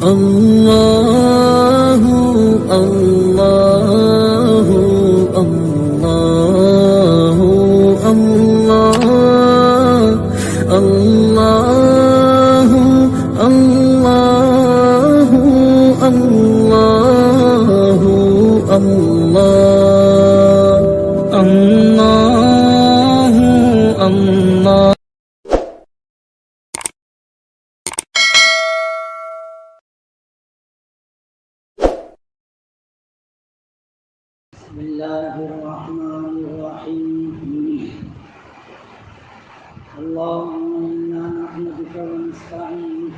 الله الله الله الله الله الله الله الله الله بسم الله الرحمن الرحيم. اللهم إنا نحمدك ونستعينك.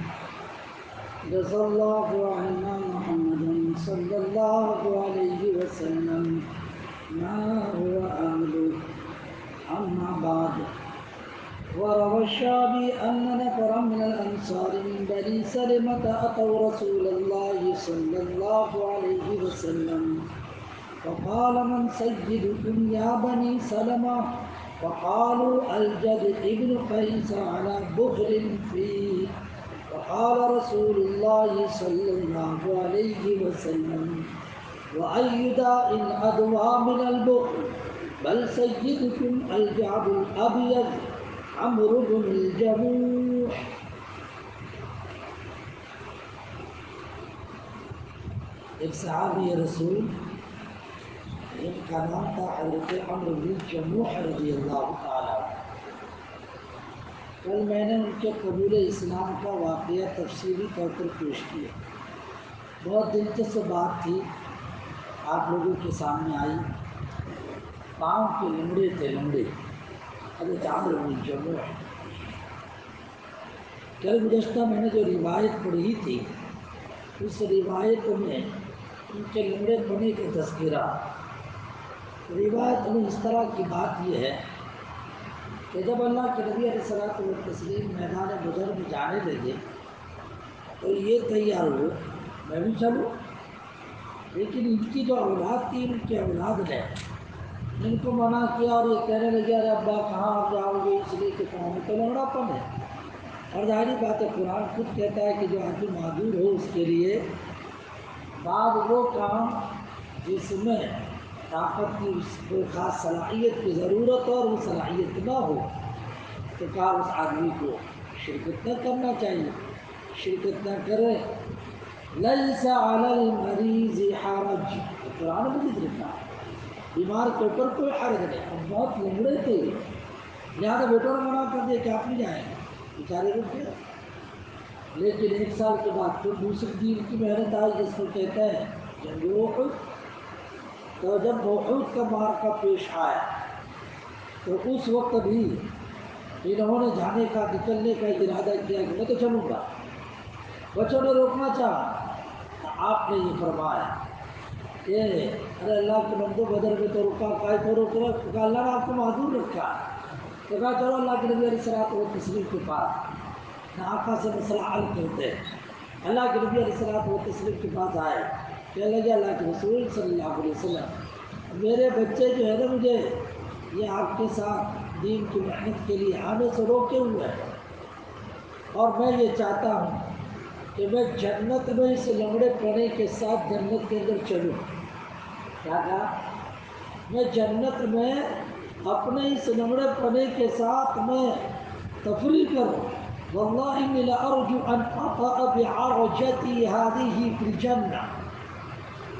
جزا الله عنا محمدا صلى الله عليه وسلم ما هو أهله. أما بعد، وروى الشعبي أن نفرا من الأنصار من بني سلمة أتوا رسول الله صلى الله عليه وسلم فقال من سيدكم يا بني سلمة؟ فقالوا الجد ابن قيس على بخل فيه. فقال رسول الله صلى الله عليه وسلم وأي داء أدوى من البخل؟ بل سيدكم الجعد الأبيض عمرو بن الجموح. ایک صحابی رسول ان کا نام تھا حضرت عمرو بن الجموح رضی اللہ تعالیٰ. کل میں نے ان کے قبول اسلام کا واقعہ تفصیلی طور پر پیش کیا. بہت دلچسپ بات تھی، آپ لوگوں کے سامنے آئی. پاؤں کے لمڑے تھے، لمڑے حضرت عمرو بن الجموح. کل گزشتہ میں نے جو روایت پڑھی تھی اس روایت میں ان کے لمڑے پڑنے کا تذکرہ. روایت میں اس طرح کی بات یہ ہے کہ جب اللہ کے نبی علیہ الصلوۃ والتسلیم میدان بدر میں جانے لگے تو یہ تیار ہوئے میں بھی چلوں، لیکن ان کی جو اولاد تھی ان کی اولاد نے ان کو منع کیا اور یہ کہنے لگے ارے ابا کہاں آپ جاؤ گے، اس لیے کہ پاؤں میں تو لنگڑا پن ہے. اور ظاہری بات ہے، قرآن خود کہتا ہے کہ جو آدمی معذور ہو اس کے لیے بعد وہ کام جس میں طاقت کی کوئی خاص صلاحیت کی ضرورت ہو اور وہ صلاحیت نہ ہو تو کہا اس آدمی کو شرکت نہ کرنا چاہیے. شرکت نہ کرے. لیس علی المریض حرج، قرآن مجید لکھا ہے بیمار کے اوپر کوئی حرج نہیں. اور بہت لنگڑے تھے، لہٰذا بیٹوں نے منع کر دیا کہ آپ نہیں جائیں، بیچارے رک گئے. لیکن 1 سال کے بعد پھر دوسری دین کی محنت آئی جس کو کہتے ہیں جنگ احد. تو جب احد کا معرکہ پیش آیا تو اس وقت بھی انہوں نے جانے کا، نکلنے کا ارادہ کیا کہ میں تو چلوں گا. بچوں نے روکنا چاہا تو آپ نے یہ فرمایا کہ ارے اللہ کے بندو، بدر میں تو رکا، کائے کو روک رہا؟ کہا اللہ نے آپ کو معذور رکھا. تو کہا چلو اللہ کے نبی علیہ الصلوۃ والتسلیم کے پاس، نہ آقا سے مسئلہ حل کرتے ہیں. اللہ کے نبی علیہ الصلوۃ والتسلیم کے پاس آئے، کہنے لگے اللہ کے رسول صلی اللہ علیہ وسلم میرے بچے جو ہے نا مجھے یہ آپ کے ساتھ دین کی محنت کے لیے آنے سے روکے ہوئے ہیں، اور میں یہ چاہتا ہوں کہ میں جنت میں اس لنگڑے پنے کے ساتھ جنت کے اندر چلوں. کیا کہا؟ میں جنت میں اپنے اس لنگڑے پنے کے ساتھ میں تفریح کروں. واللہ انی لارجو ان اطأ بعرجتی هذه فی الجنہ.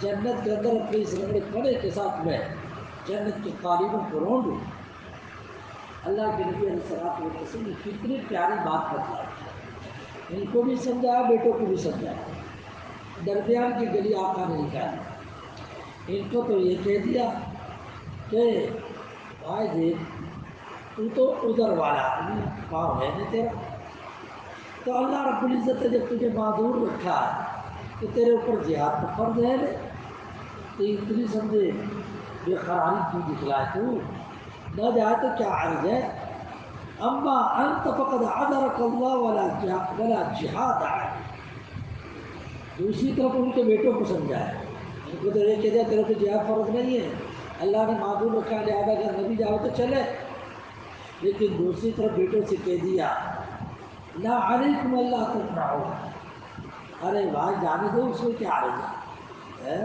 جنت کے اندر اپنے اس لنگڑے پنے کے ساتھ میں جنت کے قالینوں کو رونڈوں. اللہ کے نبی علیہ الصلوۃ والتسلیم نے کتنی پیاری بات بتلائی. ان کو بھی سمجھایا، بیٹوں کو بھی سمجھایا. درمیان کی گلی آقا نے نکالی. ان کو تو یہ کہہ دیا کہ بھائی دیکھ تو ادھر والا آدمی پاؤں ہے نہیں تیرا، تو اللہ رب العزت نے جب تجھے معذور رکھا ہے تو تیرے اوپر جہاد تو فرض ہے. تو اتنی سمجھے بے قراری کیوں دکھلائے تو نہ جائے تو کیا عرض ہے. اما انت فقد عذرك اللہ ولا جہاد علیک. دوسری طرف ان کے بیٹوں کو سمجھایا، ان کو تو یہ کہہ دیا تیرے کو جہاد فرض نہیں ہے، اللہ نے معذور رکھا لہٰذا اگر نبی جاؤ تو چلے. لیکن دوسری طرف بیٹوں سے کہہ دیا لا علیکم اللہ تفرحوا، ارے بھائی جانے دو، اس میں کیا عرض ہے؟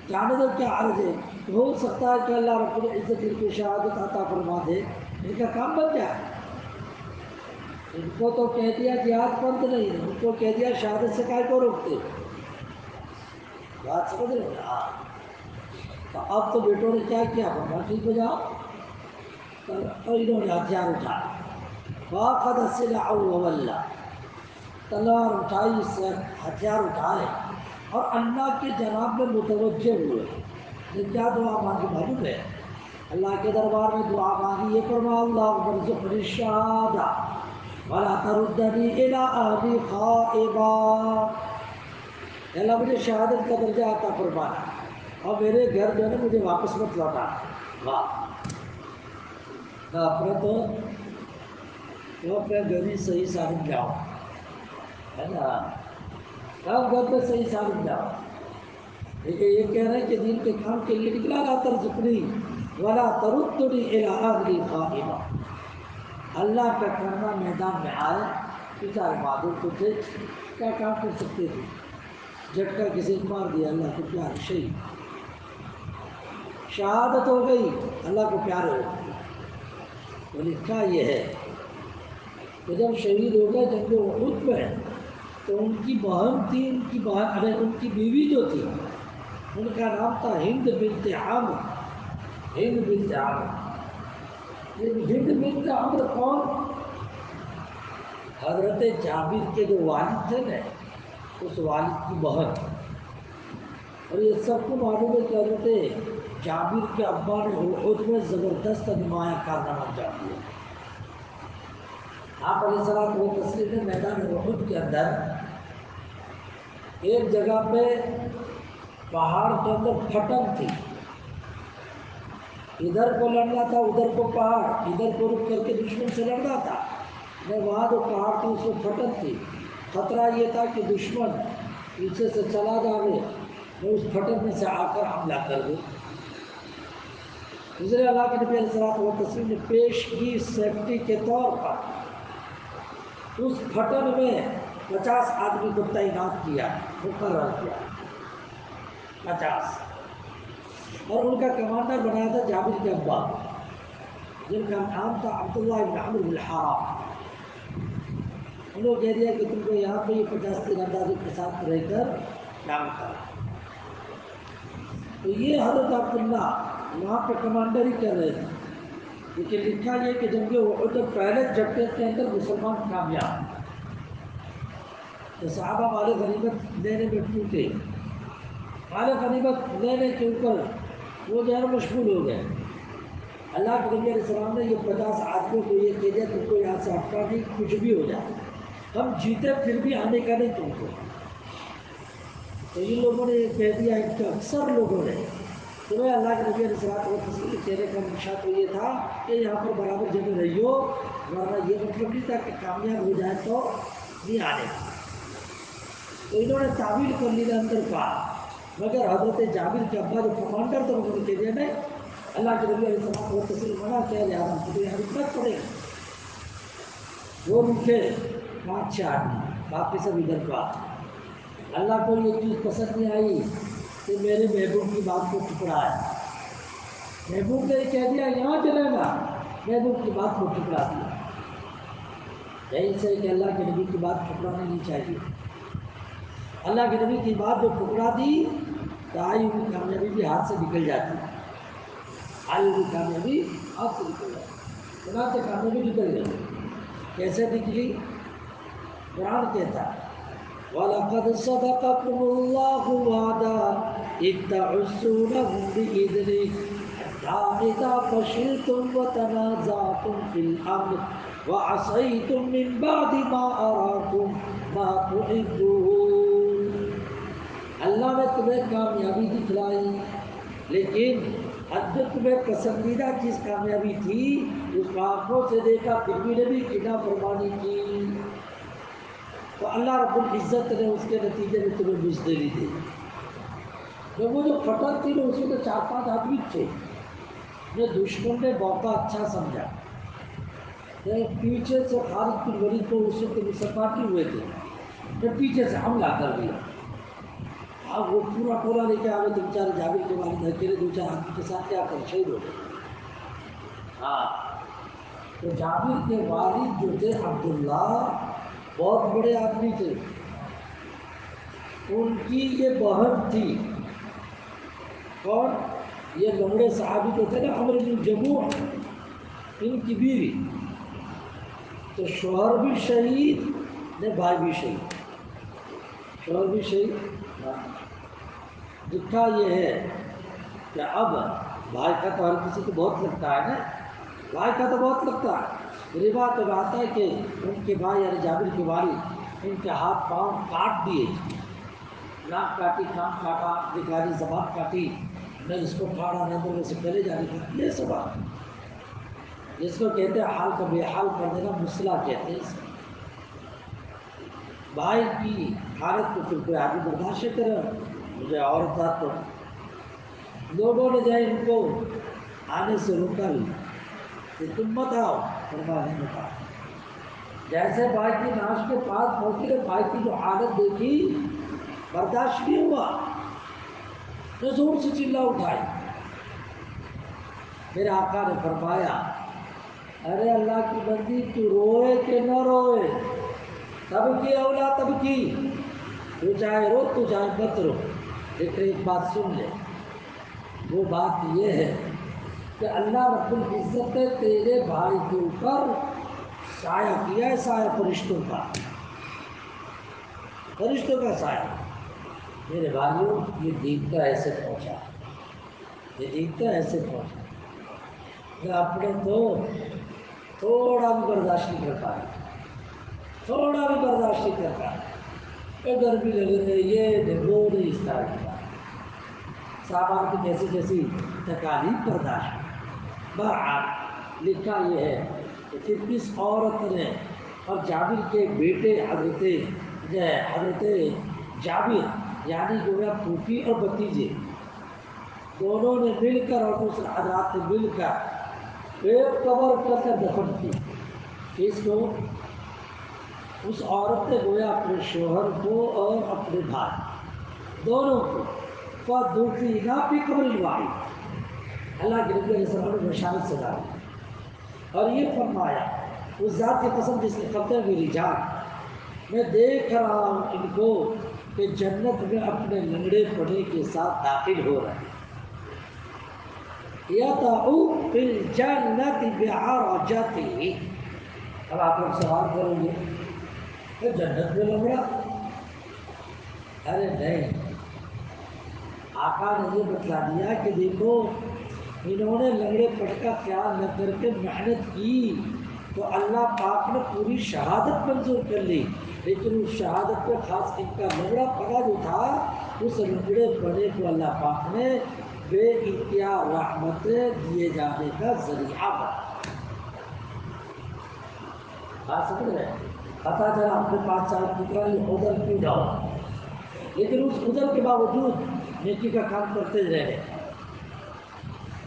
جانے دو، کیا عرض ہے؟ ہو سکتا ہے کہ اللہ رب العزت ان کو شہادت عطا فرما دے، ان کا کام بن جائے۔ ان کو تو کہہ دیا جہاد فرض نہیں ہے، ان کو کہہ دیا شہادت سے کائے کو روکتے ہو؟ بات سمجھ رہے ہیں؟ ہاں، تو اب تو بیٹوں نے کیا کیا؟ بابا ٹھیک ہو جاؤ، اور انہوں نے ہتھیار اٹھایا، واخذ السلح وولى، تلوار اٹھائی، سے ہتھیار اٹھائے اور اللہ کے جناب میں متوجہ ہوئے۔ نے کیا دعا مانگی معلوم ہے؟ اللہ کے دربار میں دعا مانگی، یہ فرما اللہم ارزقنی الشہادہ ولا تردنی الی اہلی خائبا، اے اللہ مجھے شہادت کا درجہ عطا فرمانا اور میرے گھر جو ہے نا مجھے واپس مت لوٹانا۔ واہ، اپنے تو اپنے گھر ہی صحیح سالم جاؤ، ہے نا؟ اب گھر پہ صحیح سالم جاؤ، لیکن یہ کہہ رہے ہیں کہ دین کے کام کے لیے نکلا، لا ترزقنی ولا تردنی الی اہلی خائبا، اللہ کا کرنا میدان میں آئے، بیچارے معذور تو تھے، کیا کام کر سکتے تھے؟ جھٹکا کسی کو مار دیا، اللہ کو پیار، شہادت ہو گئی، اللہ کو پیار ہو گئی۔ تو لکھا یہ ہے کہ جب شہید ہو گئے جنگ احد میں، تو ان کی بہن تھی، ان کی بیوی جو تھی ان کا نام تھا ہند بنت عامر۔ ہند بنت عامر، یہ ہند بنت عامر کون؟ حضرت جابر کے جو والد تھے نا، اس والد کی بہن۔ اور یہ سب کو معلوم ہے کہ حضرت جابر کے ابا نے احد میں زبردست نمایاں کارنامہ انجام دیا۔ آپ علیہ السلام وہ تصویر نے میدان احد کے اندر ایک جگہ پہ پہاڑ کے اندر پھٹن تھی، ادھر کو لڑنا تھا، ادھر کو پہاڑ، ادھر کو رک کر کے دشمن سے لڑنا تھا، میں وہاں جو پہاڑ تھی اس میں پھٹن تھی، خطرہ یہ تھا کہ دشمن پیچھے سے چلا جاوے، میں اس پھٹن میں سے آ کر حملہ کر دوں۔ حضرت اللہ کے نبی علیہ السلام و تسلیم نے پیشگی سیفٹی کے طور پر اس پھٹن میں 50 آدمی کو تعینات کیا، مقرر کیا، 50، اور ان کا کمانڈر بنایا تھا جابر کے ابا، جن کا نام تھا عبداللہ بن عمرو بن الحرام۔ انہوں نے کہہ دیا کہ تم کو یہاں پہ یہ 50 تیر اندازی کے ساتھ رہ کر کام کرنا۔ تو یہ حضرت عبداللہ وہاں پہ کمانڈر ہی کر رہے تھے، لیکن لکھا یہ کہ جنگ احد پہلے جھٹکے کے اندر مسلمان کامیاب، تو صحابہ مال غنیمت لینے میں ٹوٹے، مال غنیمت لینے کے اوپر وہ جو ہے مشغول ہو گئے۔ اللہ کے نبی علیہ السلام نے یہ 50 آدمیوں کو یہ کہہ دیا تم کو یہاں سے ہٹنا نہیں، کچھ بھی ہو جائے، ہم جیتے پھر بھی آنے کا نہیں تم کو۔ تو ان لوگوں نے یہ کہہ دیا، ان کے اکثر لوگوں نے، کہ بھائی اللہ کے نبی علیہ السلام کے چہرے کا منشا تو یہ تھا کہ یہاں پر برابر جگہ رہیو، ورنہ یہ مطلب نہیں تھا کہ کامیاب ہو جائے تو نہیں آنے کا۔ تو انہوں نے تعویل کر لی اندر کا، مگر حضرت جابر کے ابا جو کمانڈر تھے انہوں نے کہہ دیا نہیں، اللہ کے نبی علیہ السلام کو تسلیم منع کیا جا رہا تو یہاں رکت پڑے گا۔ وہ رکے 5-6 آدمی، باقی سب ادھر کا۔ اللہ کو یہ چیز پسند نہیں آئی کہ میرے محبوب کی بات کو ٹکڑا ہے، محبوب نے کہہ دیا یہاں چلے گا، محبوب کی بات کو ٹکڑا دیا۔ یہی سے کہ اللہ کے نبی کی بات ٹکڑانا نہیں چاہیے۔ اللہ کے نبی کی بات جو ٹکڑا دی تو آئی ہوئی کامیابی بھی ہاتھ سے نکل جاتی، آئی ہوئی کامیابی ہاتھ سے نکل جاتی، چنانچہ کامیابی نکل گئی۔ کیسے نکلی؟ قرآن کہتا ہے وَلَقَدْ صَدَقَكُمُ اللَّهُ وَعْدَهُ إِذْ تَحُسُّونَهُم بِإِذْنِهِ حَتَّىٰ إِذَا فَشِلْتُمْ وَتَنَازَعْتُمْ فِي الْأَمْرِ وَعَصَيْتُم مِّن بَعْدِ مَا أَرَاكُم مَّا تُحِبُّونَ۔ اللہ نے تمہیں کامیابی دکھلائی، لیکن اب جو تمہیں پسندیدہ چیز کامیابی تھی اس کو آنکھوں سے دیکھا پھر بھی نبی کی نافرمانی کی، تو اللہ رب العزت نے اس کے نتیجے میں تمہیں بزدلی دی۔ جب وہ جو پھٹن تھی نا اس میں تو 4-5 آدمی تھے، جو دشمن نے موقع اچھا سمجھا، پیچھے سے خالد بن ولید کو اس وقت مسلمان نہیں ہوئے تھے، پھر پیچھے سے حملہ کر دیا. اب وہ پورا ٹولہ لے کے آگے تو بیچارے جابر کے والد اکیلے 2-4 آدمی کے ساتھ کیا کر شہید ہو گئے. ہاں تو جابر کے والد جو تھے عبداللہ بہت بڑے آدمی تھے. ان کی یہ بہن تھی. کون؟ یہ لنگڑے صحابی جو تھے نا عمرو بن جموع، ان کی بیوی. تو شوہر بھی شہید نے، بھائی بھی شہید. شوہر بھی شہید. دکھا یہ ہے کہ اب بھائی کا تو ہر کسی کو بہت لگتا ہے نا، بھائی کا تو بہت لگتا ہے. روایت میں آتا ہے کہ ان کے بھائی یعنی جابر کے والد ان کے ہاتھ پاؤں کاٹ دیے، ناک کاٹی، کان کاٹا، نکالی زبان کاٹی، نہ اس کو پھاڑا نہ تو سے پہلے جانے کا. یہ سب جس کو کہتے ہیں حال کا بے حال کر دینا، مسئلہ کہتے ہیں اس کو. بھائی کی حالت کو پھر کوئی آدمی برداشت کرے، مجھے عورت ذات تو لوگوں نے جائے ان کو آنے سے روکا بھی کہ تم مت آؤ. فرمایا نہیں مت آؤ. جیسے بھائی کی ناش کے پاس پہنچی تو بھائی کی جو حالت دیکھی برداشت نہیں ہوا، تو زور سے چلا اٹھائی. میرے آقا نے فرمایا ارے اللہ کی بندی تو روئے کہ نہ روئے، تب کی اولا تب کی، تو چاہے رو تو چاہے مت رو، لیکن ایک بات سن لے. وہ بات یہ ہے کہ اللہ رب العزت نے تیرے بھائی کے اوپر سایہ کیا ہے، سایہ فرشتوں کا، فرشتوں کا سایہ. میرے بھائیوں یہ دین کا ایسے پہنچا، یہ دین کا ایسے پہنچا کہ اپنے تو تھوڑا بھی برداشت نہیں کر پائے، تھوڑا بھی برداشت نہیں کر پائے. گرمی لگ رہی ہے ڈھنگو نہیں اس طرح کی بات. صحابہ کی کیسی کیسی تکالیف برداشت. بہرحال لکھا یہ ہے کہ پھر اس عورت نے اور جابر کے بیٹے حضرت جابر یعنی جو ہے پھوپھی اور بھتیجے دونوں نے مل کر اور دوسرے حضرات نے مل کر ایک قبر کر دفن کی. اس کو اس عورت نے گویا اپنے شوہر کو اور اپنے بھائی دونوں کو فدفنا فی قبر واحد، اللہ کے نبی علیہ السلام نے بشارت سے ڈالی اور یہ فرمایا اس ذات کی قسم جس نے قبضہ میری جان، میں دیکھ رہا ہوں ان کو کہ جنت میں اپنے لنگڑے پڑے کے ساتھ داخل ہو رہے ہیں. یطعو فی الجنت بعرجتہ. اب آپ لوگ سوال کریں گے کہ جنت میں لنگڑا؟ ارے نہیں، آقا نے یہ بتلا دیا کہ دیکھو انہوں نے لنگڑے پٹ کا خیال نہ کر کے محنت کی تو اللہ پاک نے پوری شہادت منظور کر لی، لیکن اس شہادت میں خاص ان کا لنگڑا پڑا جو تھا اس لنگڑے پڑے کو اللہ پاک نے بے انتہا رحمت دیے جانے کا ذریعہ بنا. بات سمجھ رہے ہیں؟ پتا چلا اپنے 5 سال پترا یہ ادھر کیوں جاؤ، لیکن اس ادھر کے باوجود نیکی کا کام کرتے رہے.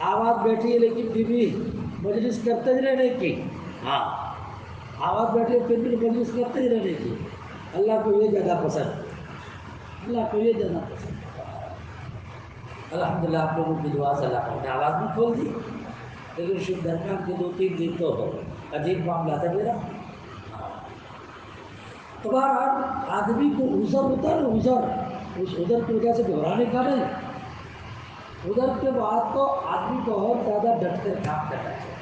آواز بیٹھی ہے لیکن پھر بھی مجلس کرتے ہی رہنے کی. ہاں آواز بیٹھی ہے پھر بھی مجلس کرتے ہی رہنے کی. اللہ کو یہ جگہ پسند، اللہ کو یہ جگہ پسند. الحمدللہ آپ لوگوں کی دعا سے اللہ نے آواز بھی کھول دی، لیکن شب درمیان کے 2-3 دن تو عجیب معاملہ تھا میرا. تو بہرحال آدمی کو عذر ہوتا ہے نا، عذر، اس عذر کی وجہ سے گھبرانے کا نہیں. عذر کے بعد تو آدمی بہت زیادہ ڈٹ کر کام کرنا چاہیے.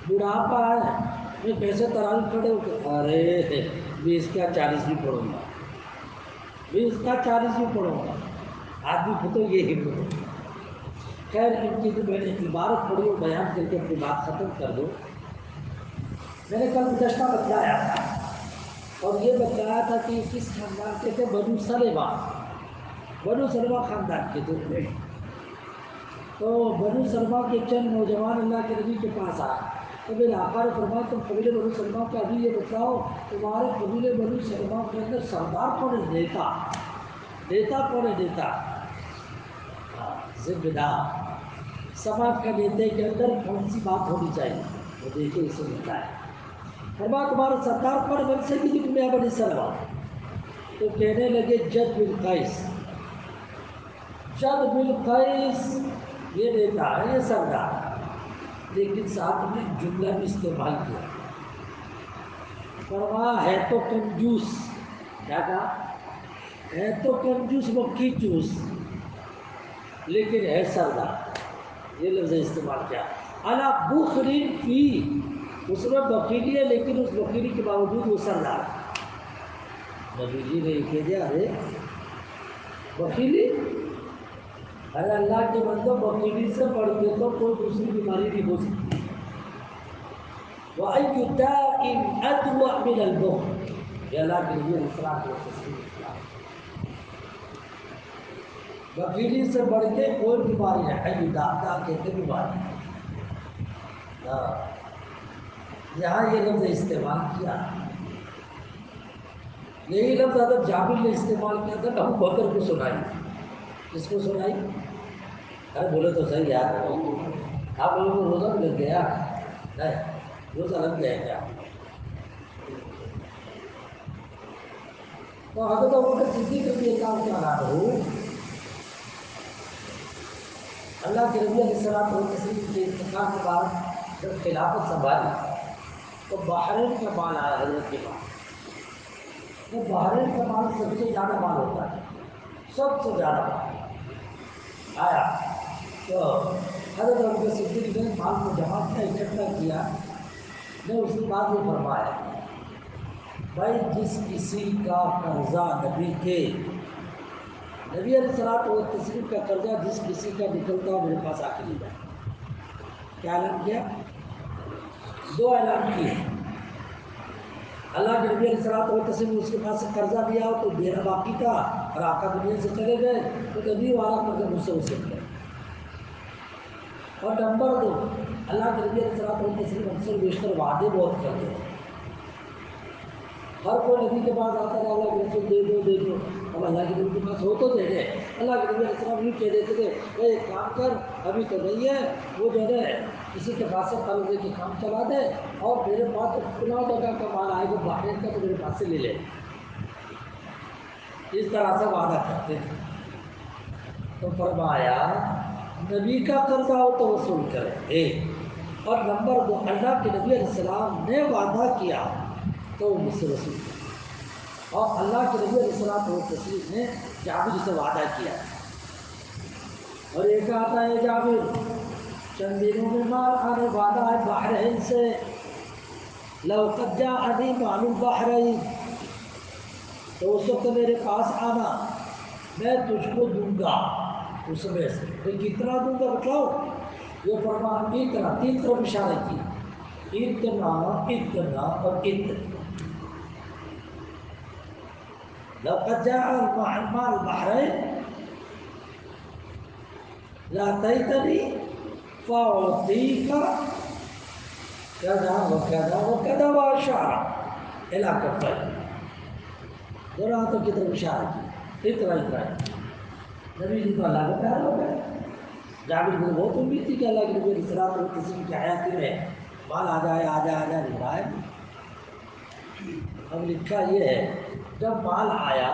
بڑھاپا ہے میں کیسے تراویح کھڑے ہو کے ارے 20 کا 40 بھی پڑھوں گا، 20 کا 40 بھی پڑھوں گا. آدمی کو تو یہ ہمت ہے. خیر ان کی تو میں نے عبارت پڑھی اور بیان کر کے اپنی بات ختم کر دو. میں نے کل گزشتہ بتلایا تھا اور یہ بتلایا تھا کہ کس خاندان کے تھے، بنو سلمہ. بنو سلمہ خاندان کے تھے. تو بنو سلمہ کے چند نوجوان اللہ کے نبی کے پاس آئے تو میرے آقا نے فرمایا تم قبیلے بنو سلمہ کا ابھی یہ بتلاؤ تمہارے قبیلے بنو سلمہ کے اندر سردار کون ہے، نیتا کون ہے، نیتا ذمہ دار سماج کا نیتا کے اندر کون سی بات ہونی چاہیے، وہ دیکھے اسے ملتا ہے. فرمایا تمہارا سردار کون بن سکے کہ تمہیں بنی سلوا؟ تو کہنے لگے جد بن قیس۔ جد بن قیس یہ دیتا ہے، یہ سردار، لیکن ساتھ میں جملہ بھی استعمال کیا، فرمایا ہے تو کنجوس، کیا کہا؟ ہے تو کنجوس مکھی چوس، لیکن ہے سردار، یہ لفظ استعمال کیا۔ الا بخل فی، اس میں بخیلی ہے لیکن اس بخیلی کے باوجود وہ سردار۔ نبی جی نے یہ کہہ دیا، ارے بخیلی، ارے اللہ کے بندو بخیلی سے بڑھ کے تو کوئی دوسری بیماری نہیں ہو سکتی۔ وَأَيُّ دَاءٍ أَدْوَأْ مِنَ الْبُخْلِ، یہ اللہ کے نبی علیہ الصلوۃ والتسلیم کیا، بخیلی سے بڑھ کے کوئی بیماری ہے، ایو داء کہتے بیماری، یہاں یہ لفظ استعمال کیا۔ یہی لفظ حضرت جابر نے استعمال کیا تھا، ابو بکر کو سنائی۔ کس کو سنائی؟ ارے بولے تو صحیح یار، آپ لوگوں کو روزہ بھی لگ گیا؟ نہیں، روزہ لگ گیا کیا؟ تو حضرت ابو بکر صدیق رضی اللہ عنہ، اللہ کے نبی علیہ الصلوۃ والتسلیم کے انتقال کے بعد جب خلافت سنبھالی تو بحرین کا مال آیا حضرت کے پاس۔ تو بحرین کا مال سب سے زیادہ مال ہوتا ہے، سب سے زیادہ مال آیا۔ تو حضرت ابو بکر صدیق نے مال کو جمع کیا، اکٹھا کیا، نے اس کے بعد یہ فرمایا، بھائی جس کسی کا قرضہ نبی علیہ الصلوۃ والتسلیم کا قرضہ جس کسی کا نکلتا ہو میرے پاس آ کے لے جائے۔ کیا اعلان کیا؟ دو اعلان کیے، اللہ کے نبی علیہ الصلوۃ والتسلیم نے اس کے پاس سے قرضہ لیا تو دینا باقی تھا، اور آقا دنیا سے چلے گئے تو نبی والا قرضہ مجھ سے وصول کرے۔ اور نمبر دو، اللہ کے نبی علیہ الصلوۃ والتسلیم اکثر بیشتر وعدے بہت کرتے ہیں۔ ہر کوئی نبی کے پاس آتا ہے، اللہ کے رسول دے دو دے دو، اب اللہ کے نبی کے پاس ہو تو دے دے۔ اللہ کے نبی علیہ السلام یوں کہہ دیتے تھے، اے ایک کام کر، ابھی تو نہیں ہے، وہ جو ہے کسی کے پاس سے قرض لے کے کام چلا دے، اور میرے پاس فلاں جگہ کا مال آئے گا بحرین کا، تو میرے پاس سے لے لے۔ اس طرح سے وعدہ کرتے تھے۔ تو فرمایا نبی کا قرضہ ہو تو وصول کرے، ایک، اور نمبر دو، اللہ کے نبی علیہ السلام نے وعدہ کیا تو وہ مجھ سے وصول کرے۔ اور اللہ کے نبی علیہ الصلوۃ والتسلیم نے جابر سے وعدہ کیا، اور ایک آتا ہے جابر چند دنوں میں مال آنے والا ہے بحرین سے، لو قد جاءنی مال البحرین، تو اس وقت میرے پاس آنا، میں تجھ کو دوں گا اس میں سے، میں کتنا دوں گا بتاؤ؟ یہ فرما اتنا، تین طرف اشارہ کی، اتنا اتنا اور اتنا۔ لقد جاء المال البحرين لاتيتني فأعطيك كذا وكذا وكذا وأشار إلى كفيه، دونوں ہاتھوں کی طرف اشارہ کی، اتنا اتنا ہے۔ نبی جی تو اللہ کا پیارا ہو گئے۔ جابر کو بہت امید تھی کہ اللہ کے نبی علیہ الصلوۃ والتسلیم کی حیاتی میں مال آ جائے آ جائے آ جائے، نہیں آئے۔ اب لکھا یہ ہے، جب مال آیا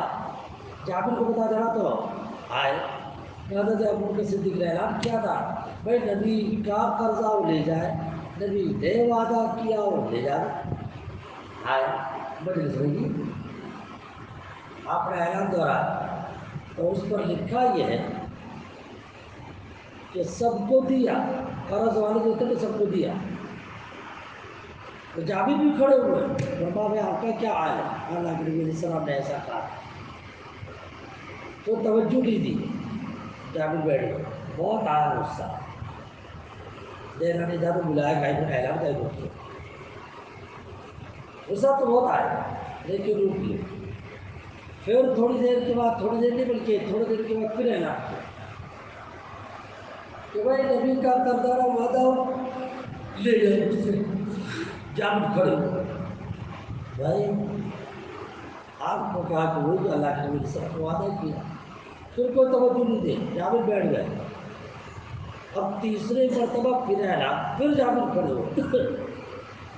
جابر کو پتا چلا تو آئے، حضرت ابو بکر صدیق نے اعلان کیا تھا، بھائی نبی کا قرضہ وہ لے جائے، نبی نے وعدہ کیا وہ لے جائے۔ آئے مجلس ہوگی، آپ نے اعلان دہرایا، تو اس پر لکھا یہ ہے کہ سب کو دیا، قرض والے جو تھے سب کو دیا۔ تو جابر بھی کھڑے ہوئے، فرما میں آپ کا کیا حال ہے؟ اللہ کے نبی علیہ السلام نے ایسا کہا، تو توجہ نہیں دی، جابر بیٹھ گئے، بہت آیا غصہ، دینا نہیں تھا تو بلایا گائے کو اعلان کر دو، غصہ تو بہت آیا لیکن روک لیے۔ پھر تھوڑی دیر کے بعد، تھوڑی دیر نہیں بلکہ تھوڑی دیر کے بعد پھر اعلان کیا کہ بھائی نبی کا کردارہ وعدہ لے جائے مجھ سے۔ جابر کھڑے ہوئے، بھائی آپ کو کہا کہ وہ جو اللہ کے نبی سے وعدہ کیا، پھر کوئی توجہ نہیں دے، جابر بیٹھ گئے۔ اب تیسرے مرتبہ پھر اعلان، پھر جابر کھڑے ہوئے،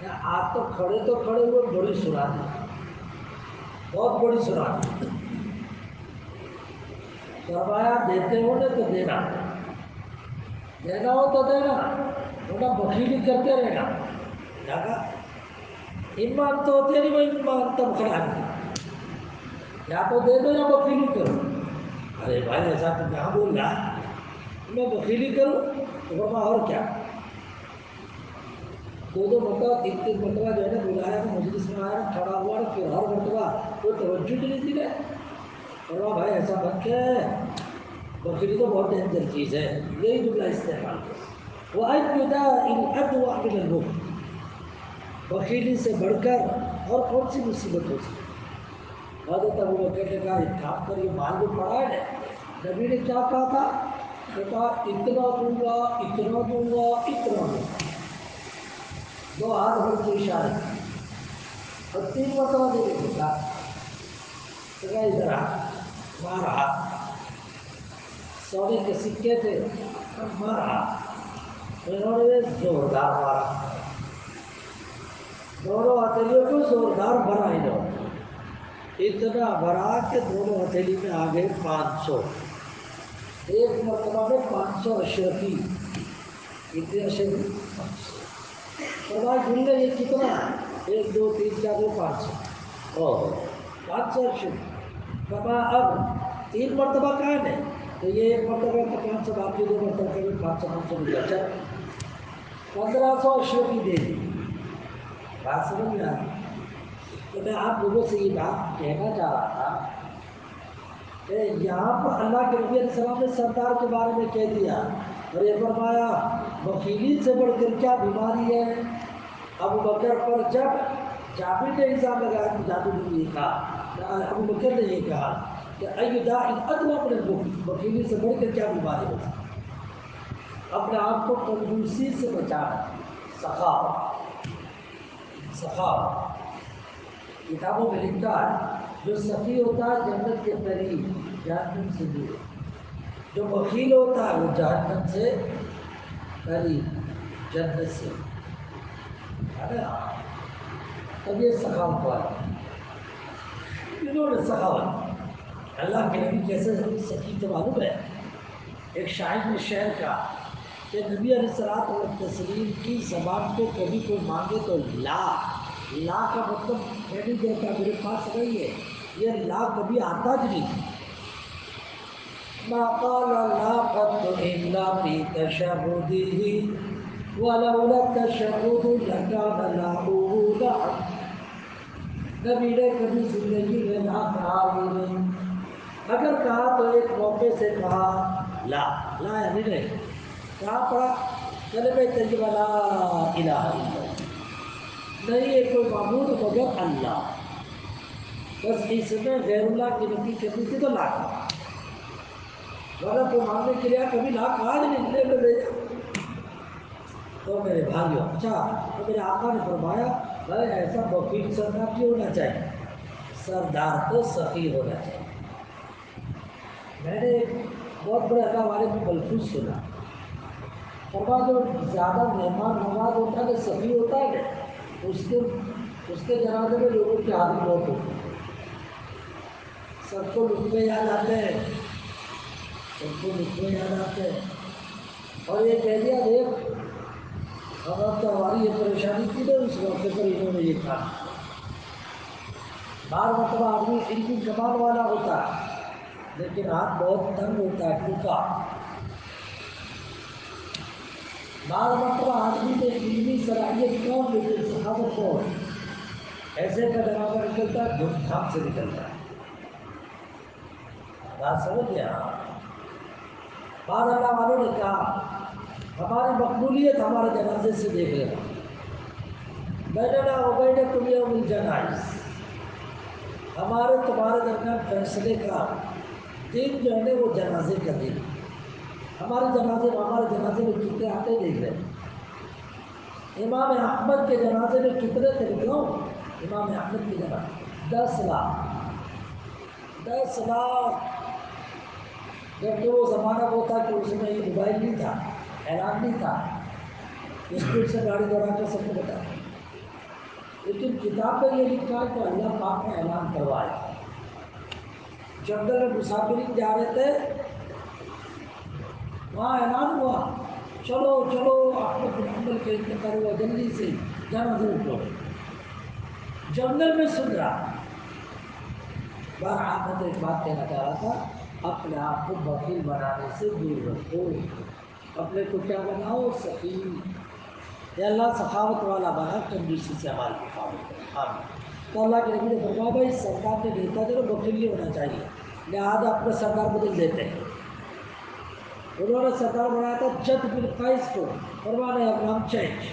آپ تو کھڑے ہوئے بڑی سنا دی، بہت بڑی سنا دی۔ فرمایا دیتے ہو نا تو دینا، دینا ہو تو دینا، ورنہ بخیلی کرتے رہنا۔ کہا ایمان تو ہوتے نہیں، وہ ایمان تب کھڑا نہیں، یا تو دے دو یا بخیلی کرو۔ ارے بھائی ایسا تو کہاں بول رہا، میں بخیلی کروں تو فرما اور کیا؟ دو مرتبہ تین مرتبہ جو ہے نا بلایا نا، مجلس میں آیا نا، کھڑا ہوا نا، پھر ہر مرتبہ کوئی توجہ نہیں دی نا۔ فرما بھائی ایسا مت کیا ہے، بخیلی تو بہت ڈینجر چیز ہے، یہی جملہ استعمال کرو۔ وَأَنْ يُدَاعِ الْأَدْوَى مِنَ الْبُخْلِ، بخیلی سے بڑھ کر اور کون سی مصیبت ہو سکتی؟ حضرت ابوبکر نے کہا ایک کام کر، یہ مال جو پڑا ہے نا، نبی نے کیا کہا تھا؟ کہا اتنا دوں گا، اتنا دوں گا، اتنا دوں گا، دو ہاتھ بھر کے اشارے اور تین مرتبہ دے کے کہا ادھر آ، مارا، سونے کے سکے تھے، مارا، انہوں نے زوردار مارا، دونوں ہتھیلیوں کو زوردار بھرا، انہوں اتنا بھرا کہ دونوں ہتھیلی میں آ گئے 500، ایک مرتبہ میں 500 اشرفی، اتنے اشرفی فرمایا گننے یہ کتنا ہے، 1 2 3 4 500، اور 500 اشرفی۔ فرمایا اب 3 مرتبہ کہاں ہے، تو یہ ایک مرتبہ تو 500 باقی 2 مرتبہ کے 500 مل گیا، چل 1500 اشرفی دے دی۔ بات سمجھ میں آ رہی؟ تو میں آپ لوگوں سے یہ بات کہنا چاہ رہا تھا کہ یہاں پر اللہ کے نبی علیہ السلام نے سردار کے بارے میں کہہ دیا اور یہ فرمایا بخیلی سے بڑھ کر کیا بیماری ہے۔ ابوبکر پر جب جابر نے الزام لگایا تو جابر نے یہ کہا، ابوبکر نے یہ کہا کہ ایداء الادنیٰ من البخل، بخیلی سے بڑھ کر کیا بیماری ہوتی ہے، اپنے آپ کو کنجوسی سے بچانا، سخاوت کتابوں میں لکھتا ہے جو سخی ہوتا ہے جنت کے قریب، جہنم سے دور، جو بخیل ہوتا ہے وہ جہنم سے قریب، جنت سے، ہے نا؟ اب یہ سخاوت والا، انہوں نے سخاوت، اللہ کے نبی کیسے سخی تھے معلوم ہے؟ ایک شاعر نے شعر کہا کہ نبی علیہ الصلوٰۃ والتسلیم کی زبان کو کبھی کوئی مانگے تو لا کا مطلب میں نہیں دیتا، میرے پاس نہیں ہے، یہ لا کبھی آتا ہی نہیں۔ ما قال لا قط الا في تشهده ولولا التشهد لكان لا لعب، نبی نے کبھی زندگی میں لا کہا ہی نہیں، اگر کہا تو ایک موقع سے کہا لا یعنی نہیں، کہاں پڑا کلمہ طیبہ لا الہ الا اللہ، نہیں ہے کوئی معبود مگر اللہ، بس اس میں غیر اللہ کی نفی کرنی تھی تو لا کہا، ورنہ کوئی مانگنے کے لیے کبھی لا کہا نہیں، لے جا۔ تو میرے بھائیوں، اچھا تو میرے آقا نے فرمایا بھائی ایسا بخیل سردار کیوں ہونا چاہیے، سردار تو سخی ہونا چاہیے۔ میں نے ایک بہت بڑے اللہ والے کو ملفوظ سنا، فرمایا جو زیادہ مہمان نواز ہوتا ہے، سخی ہوتا ہے، اس کے جنازے میں لوگوں کی حاضری بہت ہوتی ہے، سب کو لطفے یاد آتے ہیں، اور یہ کہہ دیا دیکھ اب تو ہماری یہ پریشانی تھی نا، اس موقع پر انہوں نے یہ کہا۔ بعض مرتبہ آدمی علمی کمال والا ہوتا ہے لیکن ہاتھ بہت تنگ ہوتا ہے، ٹوٹا۔ بعض مرتبہ آدمی میں علمی صلاحیت کون لیکن سخاوت کون، ایسے کا جنازہ نکلتا ہے دھوم دھام سے نکلتا ہے، بات سمجھ گیا؟ بعض اللہ والوں نے کہا ہماری مقبولیت ہمارے جنازے سے دیکھ لینا، بیننا و بینکم یوم الجنائز، ہمارے تمہارے درمیان فیصلے کا دن جو ہے وہ جنازے کا دن، ہمارے جنازے میں کتنے آتے دیکھ رہے ہیں۔ امام احمد کے جنازے میں کتنے تھے کیوں؟ امام احمد کے جنازے 10 لاکھ، جبکہ وہ زمانہ وہ تھا کہ اس میں یہ موبائل نہیں تھا، اعلان نہیں تھا، اسکول سے گاڑی دوڑا کر سب کو بتا، لیکن کتاب میں یہ لکھا ہے کہ اللہ پاک نے اعلان کروایا، جنگل میں مسافرین جا رہے تھے، وہاں اعلان ہوا چلو چلو احمد بن حنبل کے انتقال ہوا، جلدی سے جانا دور کو، جنگل میں سن رہا۔ بہرحال میں تو ایک بات کہنا چاہ رہا تھا، اپنے آپ کو بخیل بنانے سے دور رکھو، اپنے کو کیا بناؤ؟ سخی۔ یا اللہ سخاوت والا بنا، کنجوسی سے ہماری حفاظت کرے، آمین۔ تو اللہ کے نبی نے فرمایا بھائی سرکار نے دیتا جو بخیل نہیں ہونا چاہیے، لہٰذا اپنا سردار بدل دیتے ہیں۔ انہوں نے سردار بنایا تھا جد بن قیس کو، فرمایا اب نام چینج،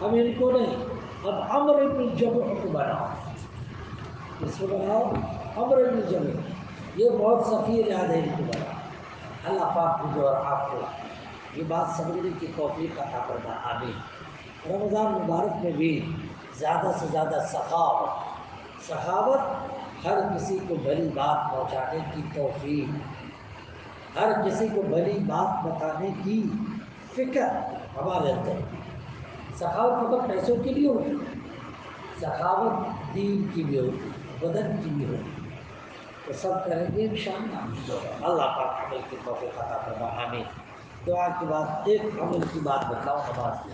اب ان کو نہیں، اب عمرو بن جموح کو بناؤ۔ اس کو بناؤ عمرو بن جموح، یہ بہت سخی ہے، لہٰذا ان کو بناؤ۔ اللہ پاک مجھے اور آپ کو یہ بات سمجھنے کی توفیق عطا فرمائے، آمین۔ رمضان مبارک میں بھی زیادہ سے زیادہ سخاوت، ہر کسی کو بھلی بات پہنچانے کی توفیق، ہر کسی کو بھلی بات بتانے کی فکر ہمارے اندر۔ سخاوت فقط پیسوں کی نہیں ہوتی، سخاوت دین کی بھی ہوتی، بدن کی بھی ہوتی، تو سب کریں گے انشاءاللہ۔ اللہ پاک عمل کی توفیق عطا فرمائے، آمین۔ دعا کے بعد ایک عمل کی بات بتلاؤ نماز کی۔